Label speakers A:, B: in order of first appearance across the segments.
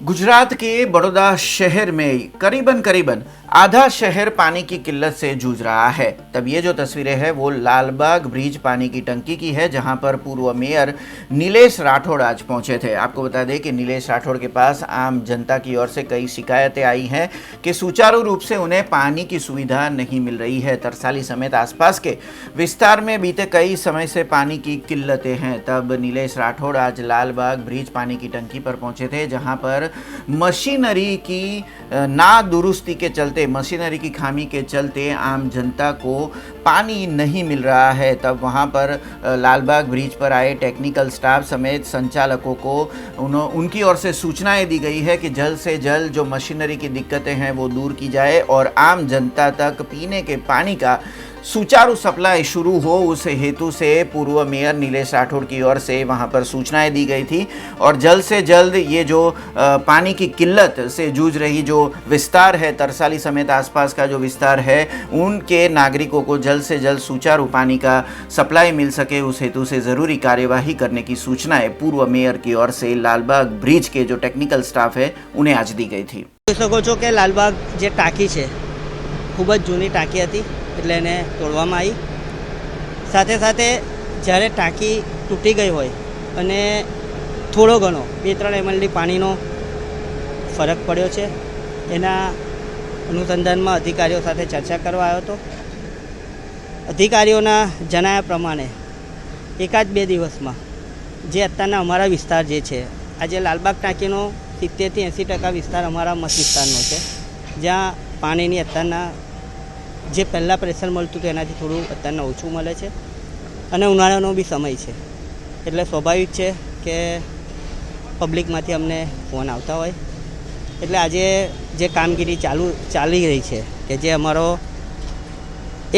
A: गुजरात के बड़ौदा शहर में करीबन आधा शहर पानी की किल्लत से जूझ रहा है। तब ये जो तस्वीरें हैं वो लालबाग ब्रिज पानी की टंकी की है, जहां पर पूर्व मेयर नीलेश राठौड़ आज पहुंचे थे। आपको बता दें कि नीलेश राठौड़ के पास आम जनता की ओर से कई शिकायतें आई हैं कि सुचारू रूप से उन्हें पानी की सुविधा नहीं मिल रही है। तरसाली समेत आसपास के विस्तार में बीते कई समय से पानी की किल्लतें हैं। तब नीलेश राठौड़ आज लालबाग ब्रिज पानी की टंकी पर पहुंचे थे, जहां पर मशीनरी की ना दुरुस्ती के चलते, मशीनरी की खामी के चलते आम जनता को पानी नहीं मिल रहा है। तब वहां पर लालबाग ब्रिज पर आए टेक्निकल स्टाफ समेत संचालकों को उनकी ओर से सूचनाएं दी गई है कि जल्द से जल्द जो मशीनरी की दिक्कतें हैं वो दूर की जाए और आम जनता तक पीने के पानी का सुचारू सप्लाई शुरू हो। उस हेतु से पूर्व मेयर नीलेश राठौड़ की ओर से वहां पर सूचनाएं दी गई थी और जल्द से जल्द ये जो पानी की किल्लत से जूझ रही जो विस्तार है, तरसाली समेत आसपास का जो विस्तार है, उनके नागरिकों को जल्द से जल्द सुचारू पानी का सप्लाई मिल सके, उस हेतु से ज़रूरी कार्यवाही करने की सूचनाएं पूर्व मेयर की ओर से लालबाग ब्रिज के जो टेक्निकल स्टाफ है उन्हें आज दी गई थी।
B: જોઈ શકો છો કે લાલબાગ જે ટાંકી છે ખૂબ જ જૂની ટાંકી હતી, એટલે એને તોડવામાં આવી। સાથે સાથે જ્યારે ટાંકી તૂટી ગઈ હોય અને થોડો ઘણો 2-3 ml પાણીનો ફરક પડ્યો છે, એના અનુસંધાનમાં અધિકારીઓ સાથે ચર્ચા કરવા આવ્યો હતો। અધિકારીઓના જણાવ્યા પ્રમાણે એકાદ બે દિવસમાં જે અત્યારના અમારા વિસ્તાર જે છે, આજે લાલબાગ ટાંકીનો 70 થી 80% વિસ્તાર અમારા મત વિસ્તારનો છે, જ્યાં પાણીની અત્યારના જે પહેલાં પ્રેશર મળતું હતું એનાથી થોડું અત્યારના ઓછું મળે છે અને ઉનાળાનો બી સમય છે, એટલે સ્વાભાવિક છે કે પબ્લિકમાંથી અમને ફોન આવતા હોય। એટલે આજે જે કામગીરી ચાલી રહી છે કે જે અમારો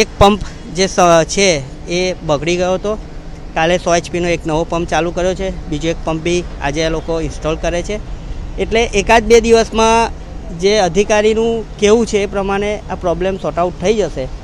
B: એક પંપ જે છે એ બગડી ગયો હતો, કાલે 100 HP એક નવો પંપ ચાલુ કર્યો છે, બીજો એક પંપ બી આજે આ લોકો ઇન્સ્ટોલ કરે છે। એટલે એકાદ બે દિવસમાં જે અધિકારીનું કેવું છે એ પ્રમાણે આ પ્રોબ્લેમ સોર્ટ આઉટ થઈ જશે।